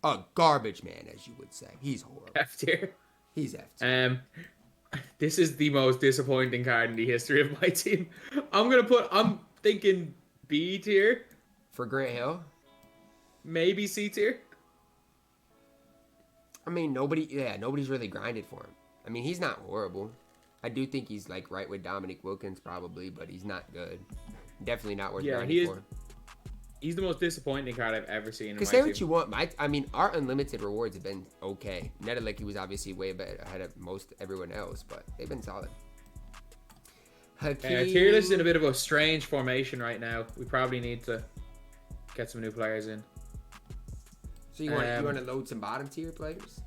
a garbage man, as you would say. He's horrible. F tier. He's F tier. This is the most disappointing card in the history of my team. I'm thinking B tier. For Grant Hill? Maybe C tier. I mean, nobody's really grinded for him. I mean, he's not horrible. I do think he's like right with Dominic Wilkins probably, but he's not good. Definitely not worth grinding for. He's the most disappointing card I've ever seen. Because say what you want. I mean, our unlimited rewards have been okay. Nedelicki was obviously way better ahead of most everyone else, but they've been solid. Tier list is in a bit of a strange formation right now. We probably need to get some new players in. So you want to load some bottom tier players?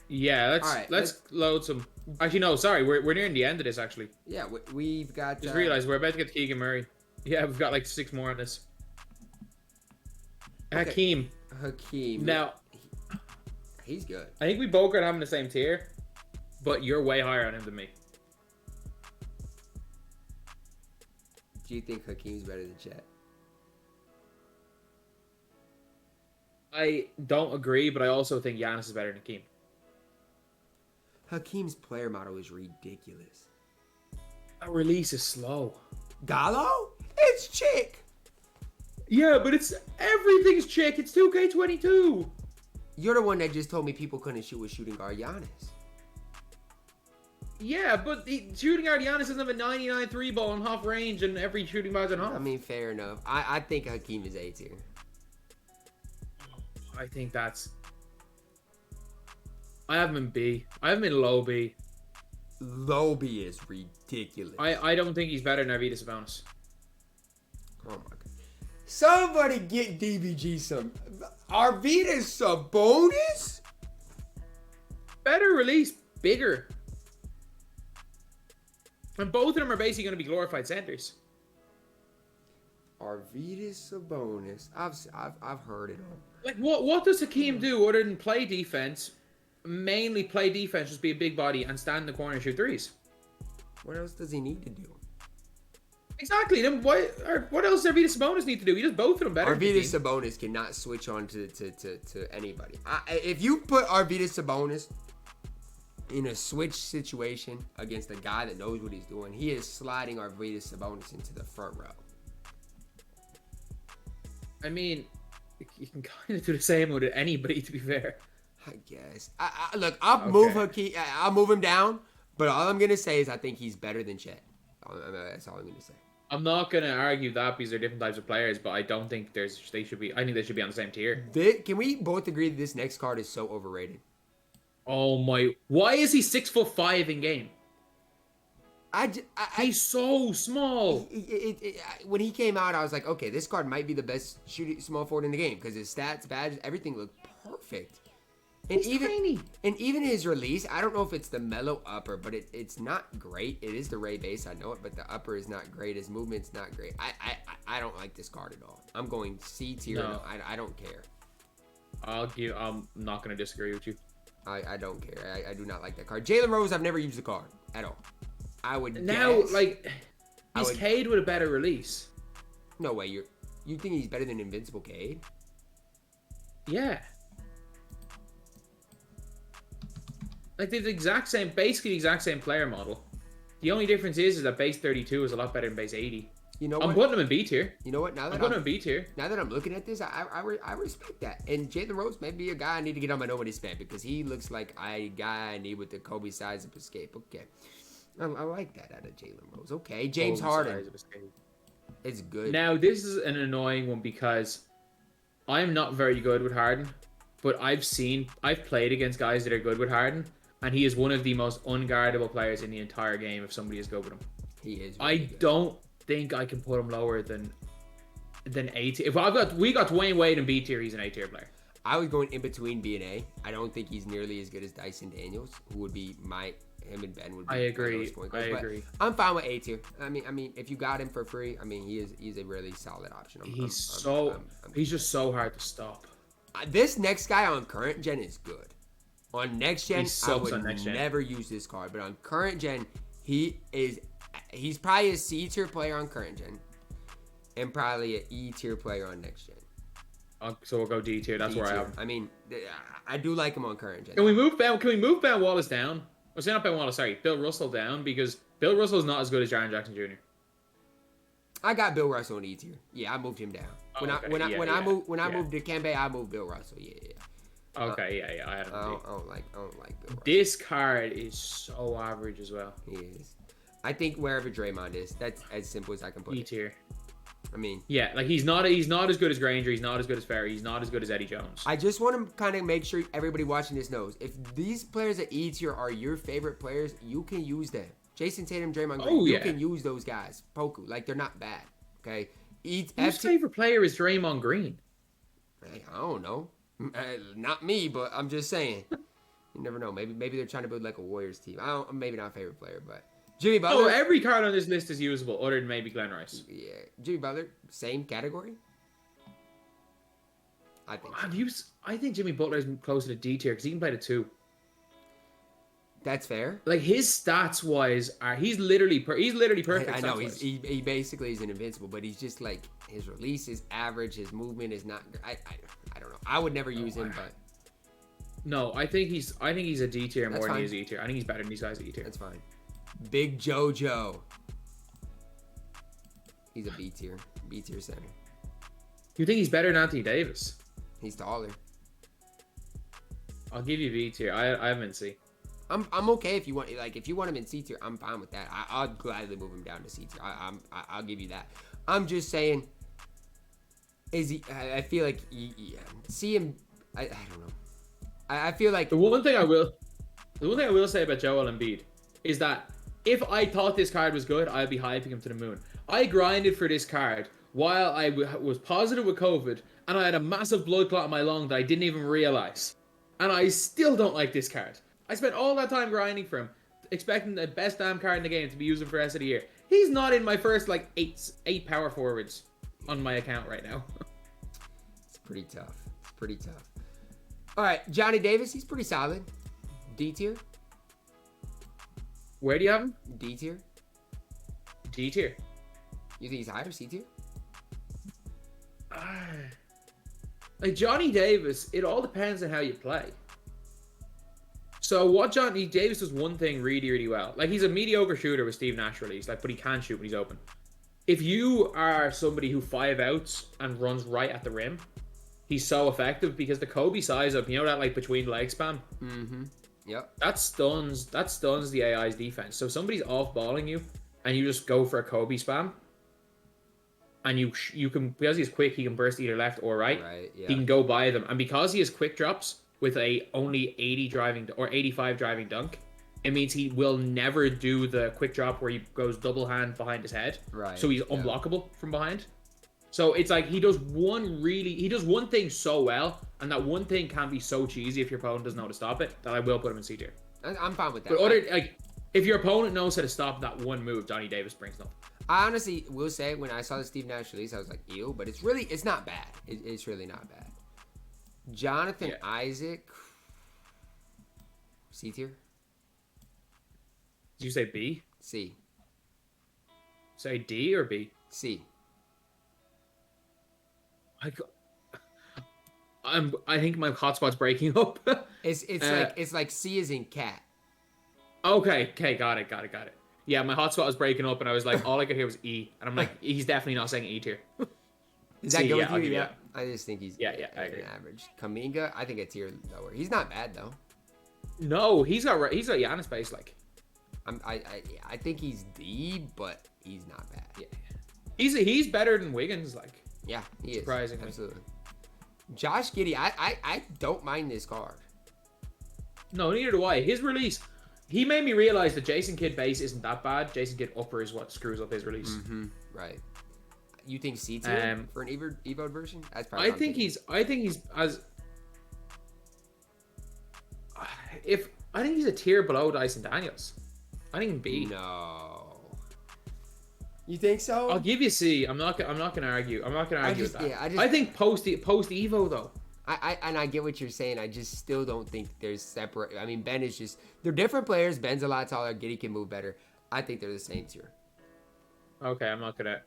Yeah, let's load some. Actually, no, sorry, we're nearing the end of this actually. Yeah, we've got. Just realized we're about to get Keegan Murray. Yeah, we've got like 6 more on this. Okay. Hakeem. Now, he's good. I think we both got him in the same tier, but you're way higher on him than me. Do you think Hakeem's better than Chet? I don't agree, but I also think Giannis is better than Hakeem. Hakeem's player model is ridiculous. Our release is slow. Gallo? It's Chick. Yeah, but everything's Chick. It's 2K22. You're the one that just told me people couldn't shoot with shooting guard Giannis. Yeah, but the shooting guard Giannis doesn't have a 99 3 ball in half range and every shooting ball's in half. I mean, fair enough. I think Hakeem is A tier. I think I have him in B. I have him in low B. Low B is ridiculous. I don't think he's better than Arvydas Sabonis. Oh my god. Somebody get DBG some. Arvydas Sabonis? Better release, bigger. And both of them are basically going to be glorified centers. Arvydas Sabonis. I've heard it all. Like what does Hakeem do other than play defense? Mainly play defense, just be a big body and stand in the corner and shoot threes. What else does he need to do? Exactly. Then what else does Arvydas Sabonis need to do? He does both of them better. Arvydas Sabonis cannot switch on to anybody. If you put Arvydas Sabonis in a switch situation against a guy that knows what he's doing, he is sliding Arvydas Sabonis into the front row. I mean, you can kind of do the same with anybody, to be fair. I guess. Look, I'll move him down, but all I'm gonna say is I think he's better than Chet. That's all I'm gonna say. I'm not gonna argue that because they're different types of players, but I don't think they should be. I think they should be on the same tier. Can we both agree that this next card is so overrated? Oh my! Why is he 6'5" in game? He's so small. When he came out, I was like, okay, this card might be the best shooting small forward in the game because his stats, badges, everything looked perfect. And he's tiny. And even his release, I don't know if it's the Melo upper, but it's not great. It is the Ray base, I know it, but the upper is not great. His movement's not great. I don't like this card at all. I'm going C tier. No. I don't care. I'm not gonna disagree with you. I don't care. I do not like that card. Jalen Rose, I've never used the card at all. I would now guess, like he's Cade with a better release. No way. You think he's better than Invincible Cade? Yeah. Like they're basically the exact same player model. The only difference is that base 32 is a lot better than base 80. You know what? I'm putting him in B tier. You know what? Now that I'm putting him in B tier. Now that I'm looking at this, I respect that. And Jalen Rose may be a guy I need to get on my nobody spam because he looks like a guy I need with the Kobe size of escape. Okay. I like that out of Jalen Rose. Okay. James Harden. It's good. Now, this is an annoying one because I'm not very good with Harden, but I've played against guys that are good with Harden, and he is one of the most unguardable players in the entire game if somebody is good with him. He is. Really good. Don't think I can put him lower than A tier. If we got Dwayne Wade in B tier, he's an A tier player. I was going in between B and A. I don't think he's nearly as good as Dyson Daniels, who would be him and Ben would be. I agree. I'm fine with A tier. I mean, if you got him for free, I mean, he's a really solid option. He's just so hard to stop. This next guy on current gen is good. On next gen, I would never use this card, but on current gen, he's probably a C tier player on current gen, and probably an E tier player on next gen. So we'll go D tier. That's D where I am. I mean, I do like him on current gen. Can we move Ben Wallace down? Well, say not Ben Wallace. Sorry, Bill Russell down because Bill Russell is not as good as Jaren Jackson Jr. I got Bill Russell on E tier. Yeah, I moved him down. When I moved to Kembe, I moved Bill Russell. Yeah. Okay, I had him. I don't like Bill Russell. This card is so average as well. He is. I think wherever Draymond is, that's as simple as I can put it. E tier. I mean, yeah, like he's not as good as Granger, he's not as good as Ferry, he's not as good as Eddie Jones. I just want to kind of make sure everybody watching this knows if these players at E tier are your favorite players, you can use them. Jason Tatum, Draymond Green, you can use those guys. Poku, like they're not bad. Okay, whose favorite player is Draymond Green? I don't know. Not me, but I'm just saying. You never know. Maybe they're trying to build like a Warriors team. Maybe not favorite player, but Jimmy Butler. Oh, every card on this list is usable, other than maybe Glenn Rice. Yeah, Jimmy Butler, same category. I think. I think Jimmy Butler is closer to D tier because he can play the 2. That's fair. Like his stats wise he's literally perfect. I know he basically is an invincible, but he's just like his release is average, his movement is not. I don't know. I would never use him, but no, I think he's a D tier more than he is E tier. I think he's better than these guys at E tier. That's fine. Big JoJo. He's a B tier center. You think he's better than Anthony Davis? He's taller. I'll give you B tier. I haven't C. I'm okay if you want him in C tier. I'm fine with that. I'll gladly move him down to C tier. I'll give you that. I'm just saying. Is he? I feel like see him. I don't know. I feel like the one thing I will say about Joel Embiid is that if I thought this card was good, I'd be hyping him to the moon. I grinded for this card while I was positive with COVID, and I had a massive blood clot in my lung that I didn't even realize. And I still don't like this card. I spent all that time grinding for him, expecting the best damn card in the game to be using for the rest of the year. He's not in my first like eight power forwards on my account right now. It's pretty tough. All right, Johnny Davis, he's pretty solid. D tier. Where do you have him? D tier. D tier. You think he's higher? C tier? Like Johnny Davis, it all depends on how you play. So what Johnny Davis does one thing really, really well. Like, he's a mediocre shooter with Steve Nash release, like, but he can shoot when he's open. If you are somebody who 5 outs and runs right at the rim, he's so effective because the Kobe size up, you know that like between leg spam? Mm-hmm. Yep. That stuns the AI's defense. So if somebody's off-balling you and you just go for a Kobe spam, and you can, because he's quick, he can burst either left or right. Right, yeah. He can go by them. And because he has quick drops with a only 80 driving or 85 driving dunk, it means he will never do the quick drop where he goes double hand behind his head. Right. So he's unblockable from behind. So it's like he does one thing so well, and that one thing can be so cheesy if your opponent doesn't know how to stop it, that I will put him in C tier. I'm fine with that. But if your opponent knows how to stop that one move, Johnny Davis brings nothing. I honestly will say, when I saw the Steve Nash release, I was like, ew, but it's not bad. It's really not bad. Jonathan Isaac, C tier? Did you say B? C. Say D or B? C. I think my hotspot's breaking up. It's like C is in cat. Okay, got it. Yeah, my hotspot was breaking up, and I was like, all I could hear was E, and I'm like, he's definitely not saying E tier. Is that good with you? Yeah. I just think he's I agree. average. Kaminga, I think a tier lower. He's not bad though. No, he's got Giannis base like. I think he's D, but he's not bad. Yeah. He's better than Wiggins, like. Yeah, he is. Surprisingly. Absolutely. Josh Giddey, I don't mind this card. No, neither do I. His release, he made me realize that Jason Kidd base isn't that bad. Jason Kidd upper is what screws up his release. Mm-hmm. Right. You think C tier for an Evo version? That's probably. I think he's as. I think he's a tier below Dyson Daniels. I think B. No. You think so? I'll give you C. I'm not gonna argue. I'm not gonna argue with that. Yeah, I think post Evo though. I get what you're saying. I just still don't think there's separate. I mean, Ben is just, they're different players. Ben's a lot taller. Giddey can move better. I think they're the same tier. Okay, I'm not gonna.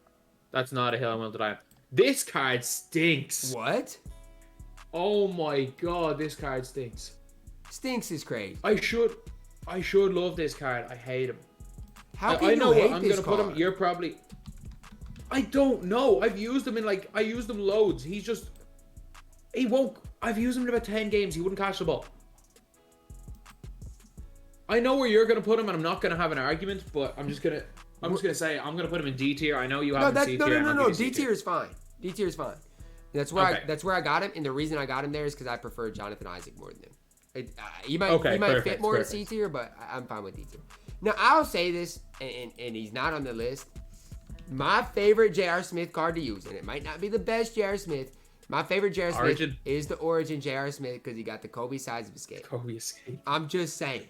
That's not a hill I'm willing to die on. This card stinks. What? Oh my god, this card stinks. Stinks is crazy. I should love this card. I hate him. How can you hate this card? Put him. You're probably. I don't know. I've used him I used him loads. He won't. I've used him in about 10 games. He wouldn't catch the ball. I know where you're gonna put him, and I'm not gonna have an argument. But I'm just gonna say I'm gonna put him in D tier. I know you have him in C tier. No. D tier is fine. D tier is fine. That's where I got him, and the reason I got him there is because I prefer Jonathan Isaac more than him. He might fit more in C tier, but I'm fine with D tier. Now I'll say this, and he's not on the list. My favorite J.R. Smith card to use, and it might not be the best J.R. Smith. My favorite J.R. Smith is the Origin J.R. Smith because he got the Kobe size of escape. Kobe escape. I'm just saying.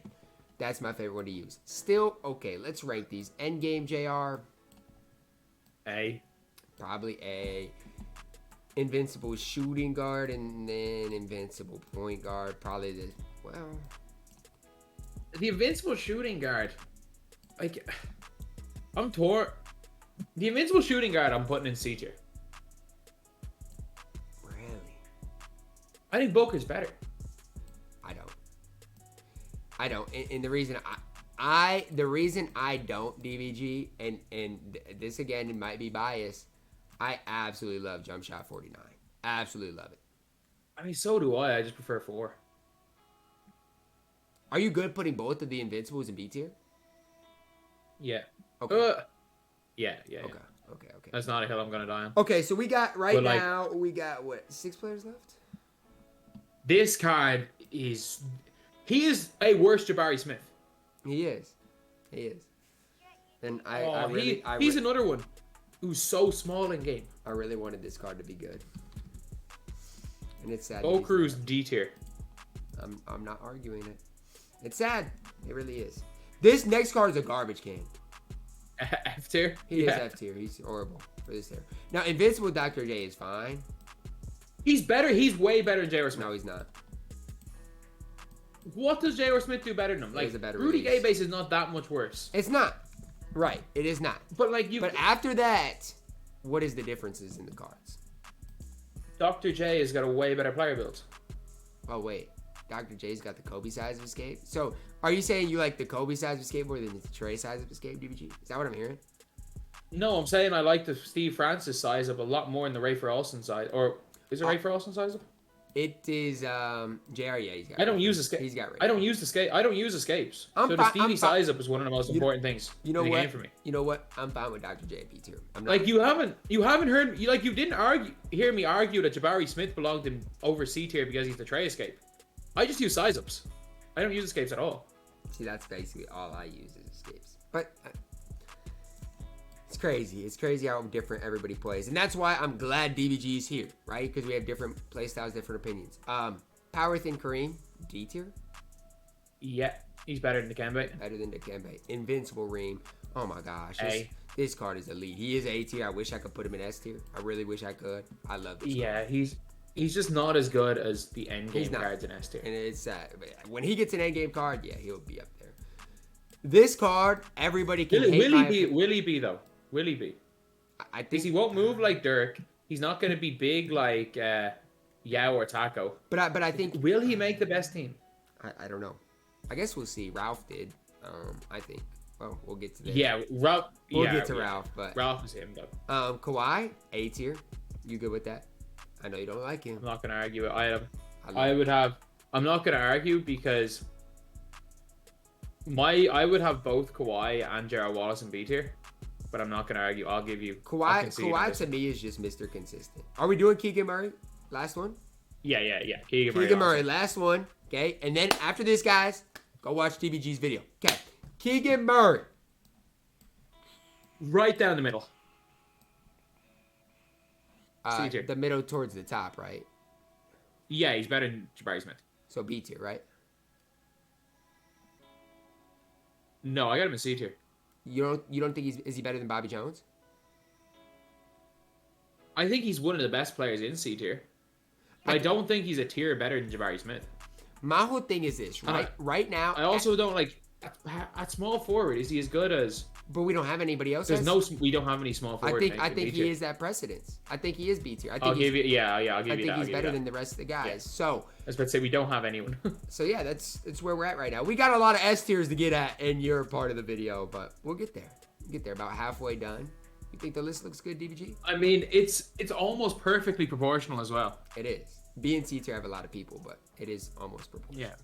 That's my favorite one to use. Still, okay, let's rank these. Endgame JR. A. Probably A. Invincible shooting guard and then invincible point guard. Probably the invincible shooting guard. I'm torn. The invincible shooting guard I'm putting in C tier. Really? I think Booker's better. I don't. And the reason I don't, DBG, and this again, it might be biased, I absolutely love Jump Shot 49. Absolutely love it. I mean, so do I. I just prefer 4. Are you good putting both of the Invincibles in B tier? Yeah. Okay. Yeah. Okay. That's not a hill I'm gonna die on. Okay, so we got now, we got what, 6 players left? This card is. He is a worse Jabari Smith. He is. And he's another one who's so small in game. I really wanted this card to be good. And it's sad. Bo Cruz D tier. I'm not arguing it. It's sad. It really is. This next card is a garbage can. F tier? He is F tier. He's horrible for this tier. Now, Invincible Dr. J is fine. He's better. He's way better than J.R. Smith. No, he's not. What does J.R. Smith do better than him? Like, Rudy Gay base is not that much worse. It's not. Right. It is not. But after that, what is the differences in the cards? Dr. J has got a way better player build. Oh, wait. Dr. J's got the Kobe size of escape. So, are you saying you like the Kobe size of escape more than the Trey size of escape, DBG? Is that what I'm hearing? No, I'm saying I like the Steve Francis size up a lot more than the Ray Olsen size. Or is it Ray Olsen size up? It is JR. Yeah, he's got. I don't use escape. He's got. I don't use escape. I don't use escapes. So the Stevie size up is one of the most important things in the game for me. You know what? I'm fine with Dr. J B tier. I'm not. Like you haven't heard you didn't hear me argue that Jabari Smith belonged in over C tier because he's the Trey escape. I just use size ups. I don't use escapes at all. See, that's basically all I use is escapes. But it's crazy. It's crazy how different everybody plays. And that's why I'm glad DBG is here, right? Because we have different play styles, different opinions. Power Thin Kareem, D tier. Yeah, he's better than Dikembe. Better than Dikembe. Invincible Reem. Oh my gosh. A. This card is elite. He is A tier. I wish I could put him in S tier. I really wish I could. I love this card. He's just not as good as the end game cards in S tier. And it's sad. When he gets an end game card, yeah, he'll be up there. This card, everybody can hate. Will he be though? Will he be? I think because he won't move like Dirk. He's not going to be big like Yao or Taco. But I think will he make the best team? I don't know. I guess we'll see. Ralph did. I think. Well, we'll get to that. Yeah, Ralph. We'll get to Ralph, but Ralph is him though. Kawhi, A tier. You good with that? I know you don't like him. I'm not going to argue it. I'm not going to argue because I would have both Kawhi and Gerald Wallace in B tier. But I'm not going to argue. I'll give you... Kawhi to me is just Mr. Consistent. Are we doing Keegan Murray? Last one? Yeah. Keegan Murray, last one. Okay. And then after this, guys, go watch DBG's video. Okay. Keegan Murray. Right down the middle. The middle towards the top, right? Yeah, he's better than Jabari Smith. So B tier, right? No, I got him in C tier. You don't think is he better than Bobby Jones? I think he's one of the best players in C tier. I don't think he's a tier better than Jabari Smith. My whole thing is this, right? Right now, I also don't like at small forward. Is he as good as? But we don't have anybody else. We don't have any small forward. I think he is that precedence. I think he is B tier. I'll give you that. I think he's better than the rest of the guys. Yeah. So I was about to say we don't have anyone. So yeah, that's where we're at right now. We got a lot of S tiers to get at in your part of the video, but we'll get there. We'll get there about halfway done. You think the list looks good, DBG? I mean, it's almost perfectly proportional as well. It is. B and C tier have a lot of people, but it is almost proportional. Yeah.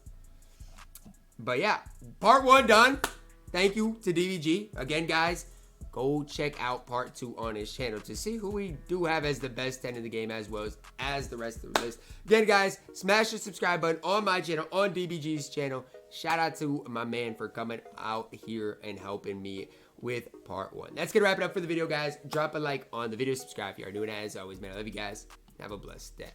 But yeah, part 1 done. Thank you to DBG. Again, guys, go check out part 2 on his channel to see who we do have as the best 10 in the game as well as the rest of the list. Again, guys, smash the subscribe button on my channel, on DBG's channel. Shout out to my man for coming out here and helping me with part 1. That's going to wrap it up for the video, guys. Drop a like on the video, subscribe if you are new, and as always, man, I love you guys. Have a blessed day.